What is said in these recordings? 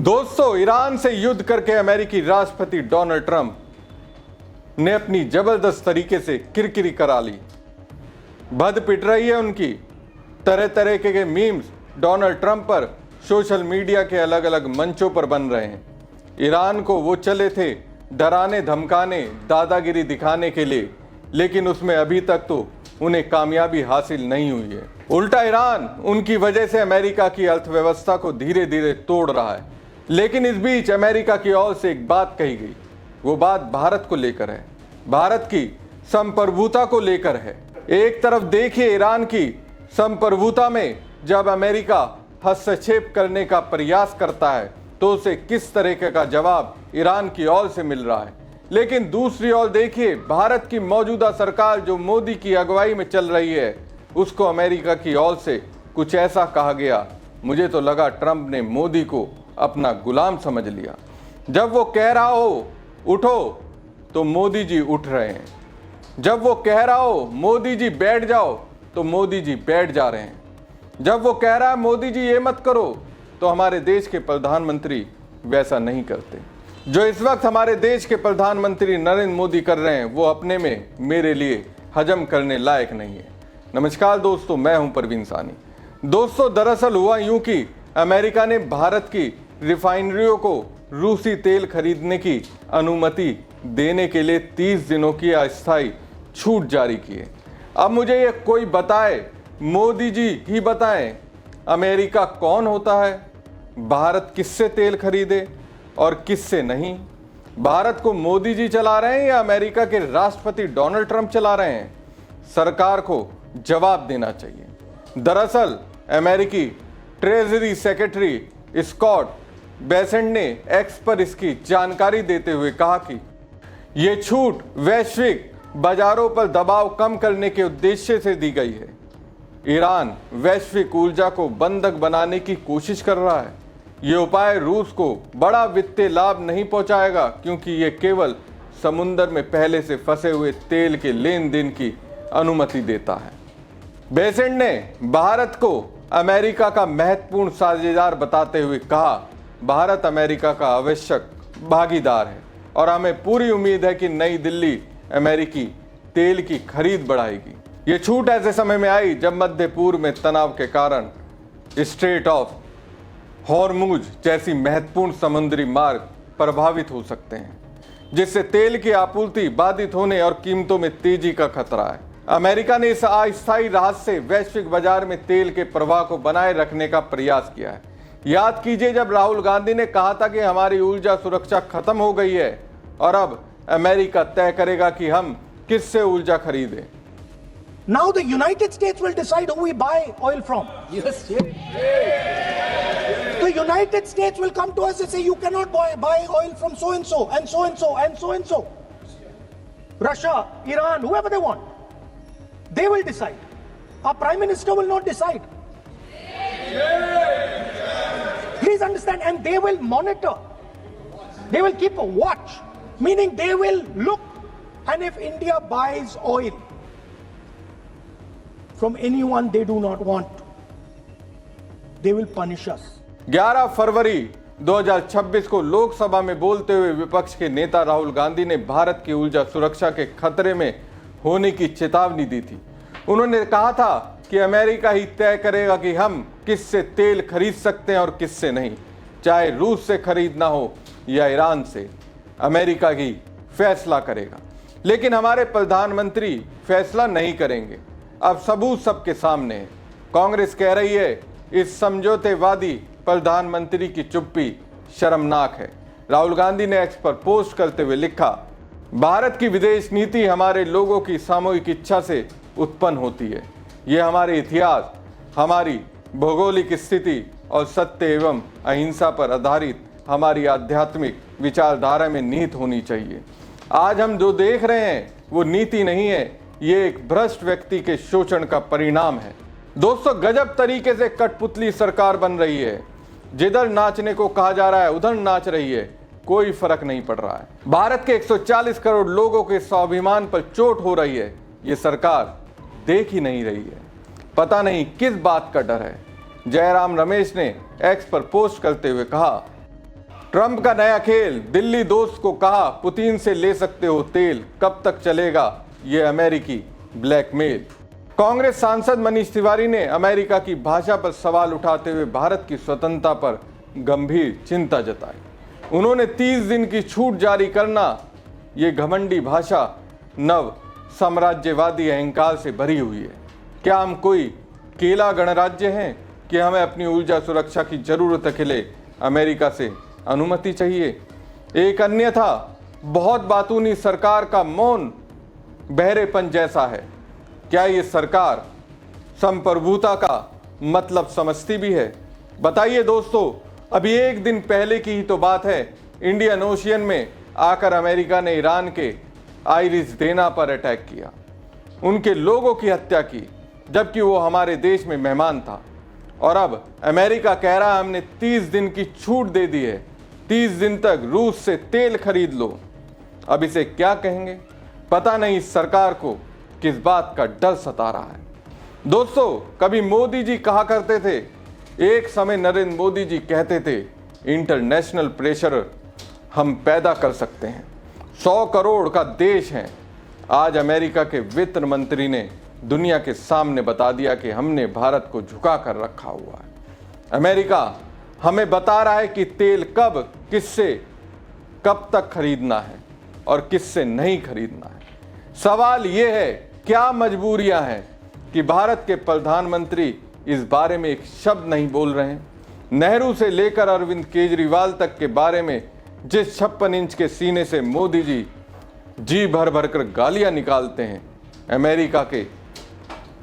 दोस्तों, ईरान से युद्ध करके अमेरिकी राष्ट्रपति डोनाल्ड ट्रंप ने अपनी जबरदस्त तरीके से किरकिरी करा ली। भद पिट रही है उनकी। तरह तरह के मीम्स डोनाल्ड ट्रंप पर सोशल मीडिया के अलग अलग मंचों पर बन रहे हैं। ईरान को वो चले थे डराने धमकाने, दादागिरी दिखाने के लिए, लेकिन उसमें अभी तक तो उन्हें कामयाबी हासिल नहीं हुई है। उल्टा ईरान उनकी वजह से अमेरिका की अर्थव्यवस्था को धीरे धीरे तोड़ रहा है। लेकिन इस बीच अमेरिका की ओर से एक बात कही गई। वो बात भारत को लेकर है, भारत की संप्रभुता को लेकर है। एक तरफ देखिए ईरान की संप्रभुता में जब अमेरिका हस्तक्षेप करने का प्रयास करता है तो उसे किस तरीके का जवाब ईरान की ओर से मिल रहा है। लेकिन दूसरी ओर देखिए भारत की मौजूदा सरकार जो मोदी की अगुवाई में चल रही है, उसको अमेरिका की ओर से कुछ ऐसा कहा गया, मुझे तो लगा ट्रंप ने मोदी को अपना गुलाम समझ लिया। जब वो कह रहा हो उठो तो मोदी जी उठ रहे हैं, जब वो कह रहा हो मोदी जी बैठ जाओ तो मोदी जी बैठ जा रहे हैं, जब वो कह रहा है मोदी जी ये मत करो तो हमारे देश के प्रधानमंत्री वैसा नहीं करते। जो इस वक्त हमारे देश के प्रधानमंत्री नरेंद्र मोदी कर रहे हैं वो अपने में मेरे लिए हजम करने लायक नहीं है। नमस्कार दोस्तों, मैं हूं परवीन सानी। दोस्तों, दरअसल हुआ यूं कि अमेरिका ने भारत की रिफाइनरियों को रूसी तेल खरीदने की अनुमति देने के लिए 30 दिनों की अस्थायी छूट जारी की है। अब मुझे ये कोई बताए, मोदी जी ही बताएं, अमेरिका कौन होता है, भारत किससे तेल खरीदे और किससे नहीं। भारत को मोदी जी चला रहे हैं या अमेरिका के राष्ट्रपति डोनाल्ड ट्रंप चला रहे हैं? सरकार को जवाब देना चाहिए। दरअसल अमेरिकी ट्रेजरी सेक्रेटरी स्कॉट बेसेंट ने एक्स पर इसकी जानकारी देते हुए कहा कि यह छूट वैश्विक बाजारों पर दबाव कम करने के उद्देश्य से दी गई है। ईरान वैश्विक ऊर्जा को बंधक बनाने की कोशिश कर रहा है। यह उपाय रूस को बड़ा वित्तीय लाभ नहीं पहुंचाएगा, क्योंकि यह केवल समुद्र में पहले से फंसे हुए तेल के लेन देन की अनुमति देता है। बेसेंट ने भारत को अमेरिका का महत्वपूर्ण साझेदार बताते हुए कहा, भारत अमेरिका का आवश्यक भागीदार है और हमें पूरी उम्मीद है कि नई दिल्ली अमेरिकी तेल की खरीद बढ़ाएगी। ये छूट ऐसे समय में आई जब मध्य पूर्व में तनाव के कारण स्ट्रेट ऑफ हॉर्मुज जैसी महत्वपूर्ण समुद्री मार्ग प्रभावित हो सकते हैं, जिससे तेल की आपूर्ति बाधित होने और कीमतों में तेजी का खतरा है। अमेरिका ने इस अस्थायी राहत से वैश्विक बाजार में तेल के प्रवाह को बनाए रखने का प्रयास किया है। याद कीजिए जब राहुल गांधी ने कहा था कि हमारी ऊर्जा सुरक्षा खत्म हो गई है और अब अमेरिका तय करेगा कि हम किससे ऊर्जा खरीदें। Now the United States will decide who we buy oil from. Yes. The United States will come to us and say you cannot buy oil from so and so and so and so and so and so. Russia, Iran, whoever they want. They will decide. Our Prime Minister will not decide. Please understand, and they will monitor. They will keep a watch, meaning they will look, and if India buys oil from anyone they do not want, they will punish us. 11 फरवरी 2026 को लोकसभा में बोलते हुए विपक्ष के नेता राहुल गांधी ने भारत की ऊर्जा सुरक्षा के खतरे में होने की चेतावनी दी थी। उन्होंने कहा था कि अमेरिका ही तय करेगा कि हम किससे तेल खरीद सकते हैं और किससे नहीं, चाहे रूस से खरीदना हो या ईरान से, अमेरिका ही फैसला करेगा। लेकिन हमारे प्रधानमंत्री फैसला नहीं करेंगे। अब सबूत सबके सामने है। कांग्रेस कह रही है इस समझौतेवादी प्रधानमंत्री की चुप्पी शर्मनाक है। राहुल गांधी ने एक्स पर पोस्ट करते हुए लिखा, भारत की विदेश नीति हमारे लोगों की सामूहिक इच्छा से उत्पन्न होती है। यह हमारे इतिहास, हमारी भौगोलिक स्थिति और सत्य एवं अहिंसा पर आधारित हमारी आध्यात्मिक विचारधारा में निहित होनी चाहिए। आज हम जो देख रहे हैं वो नीति नहीं है, ये एक भ्रष्ट व्यक्ति के शोषण का परिणाम है। दोस्तों, गजब तरीके से कठपुतली सरकार बन रही है। जिधर नाचने को कहा जा रहा है उधर नाच रही है, कोई फर्क नहीं पड़ रहा है। भारत के 140 करोड़ लोगों के स्वाभिमान पर चोट हो रही है, ये सरकार देख ही नहीं रही है। पता नहीं किस बात का डर है। जयराम रमेश ने एक्स पर पोस्ट करते हुए कहा, ट्रंप का नया खेल, दिल्ली दोस्त को कहा पुतिन से ले सकते हो तेल, कब तक चलेगा ये अमेरिकी ब्लैकमेल। कांग्रेस सांसद मनीष तिवारी ने अमेरिका की भाषा पर सवाल उठाते हुए भारत की स्वतंत्रता पर गंभीर चिंता जताई। उन्होंने 30 दिन की छूट जारी करना, ये घमंडी भाषा नव साम्राज्यवादी अहंकार से भरी हुई है। क्या हम कोई केला गणराज्य हैं कि हमें अपनी ऊर्जा सुरक्षा की जरूरत के लिए अमेरिका से अनुमति चाहिए? एक अन्यथा बहुत बातूनी सरकार का मौन बहरेपन जैसा है। क्या ये सरकार संप्रभुता का मतलब समझती भी है? बताइए दोस्तों, अभी एक दिन पहले की ही तो बात है, इंडियन ओशियन में आकर अमेरिका ने ईरान के आइरिस देना पर अटैक किया, उनके लोगों की हत्या की, जबकि वो हमारे देश में मेहमान था। और अब अमेरिका कह रहा है हमने 30 दिन की छूट दे दी है, 30 दिन तक रूस से तेल खरीद लो। अब इसे क्या कहेंगे? पता नहीं इस सरकार को किस बात का डर सता रहा है। दोस्तों, कभी मोदी जी कहा करते थे, एक समय नरेंद्र मोदी जी कहते थे इंटरनेशनल प्रेशर हम पैदा कर सकते हैं, 100 करोड़ का देश है। आज अमेरिका के वित्त मंत्री ने दुनिया के सामने बता दिया कि हमने भारत को झुका कर रखा हुआ है। अमेरिका हमें बता रहा है कि तेल कब, किससे, कब तक खरीदना है और किससे नहीं खरीदना है। सवाल यह है, क्या मजबूरियां हैं कि भारत के प्रधानमंत्री इस बारे में एक शब्द नहीं बोल रहे हैं? नेहरू से लेकर अरविंद केजरीवाल तक के बारे में जिस 56 इंच के सीने से मोदी जी भर भर कर गालियां निकालते हैं, अमेरिका के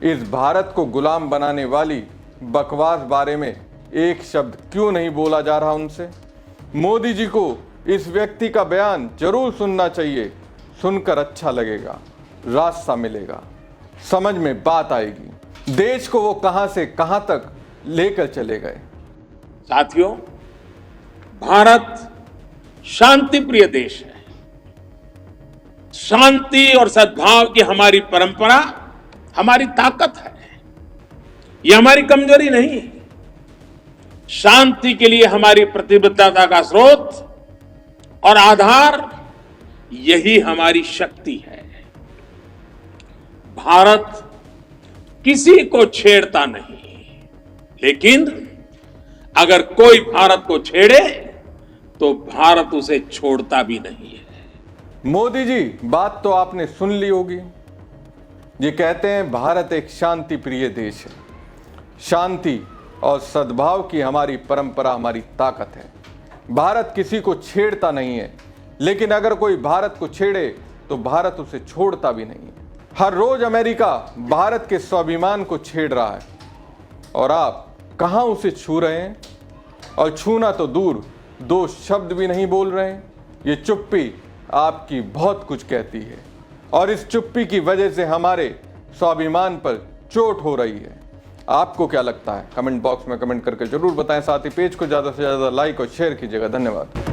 इस भारत को गुलाम बनाने वाली बकवास बारे में एक शब्द क्यों नहीं बोला जा रहा उनसे? मोदी जी को इस व्यक्ति का बयान जरूर सुनना चाहिए। सुनकर अच्छा लगेगा, रास्ता मिलेगा, समझ में बात आएगी। देश को वो कहां से कहां तक लेकर चले गए। साथियों, भारत शांति प्रिय देश है। शांति और सद्भाव की हमारी परंपरा हमारी ताकत है, यह हमारी कमजोरी नहीं। शांति के लिए हमारी प्रतिबद्धता का स्रोत और आधार यही हमारी शक्ति है। भारत किसी को छेड़ता नहीं, लेकिन अगर कोई भारत को छेड़े तो भारत उसे छोड़ता भी नहीं है। मोदी जी, बात तो आपने सुन ली होगी। ये कहते हैं भारत एक शांति प्रिय देश है। शांति और सद्भाव की हमारी परंपरा हमारी ताकत है। भारत किसी को छेड़ता नहीं है, लेकिन अगर कोई भारत को छेड़े तो भारत उसे छोड़ता भी नहीं है। हर रोज अमेरिका भारत के स्वाभिमान को छेड़ रहा है और आप कहां उसे छू रहे हैं? और छूना तो दूर, 2 शब्द भी नहीं बोल रहे हैं। ये चुप्पी आपकी बहुत कुछ कहती है और इस चुप्पी की वजह से हमारे स्वाभिमान पर चोट हो रही है। आपको क्या लगता है? कमेंट बॉक्स में कमेंट करके जरूर बताएं। साथ ही पेज को ज़्यादा से ज़्यादा लाइक और शेयर कीजिएगा। धन्यवाद।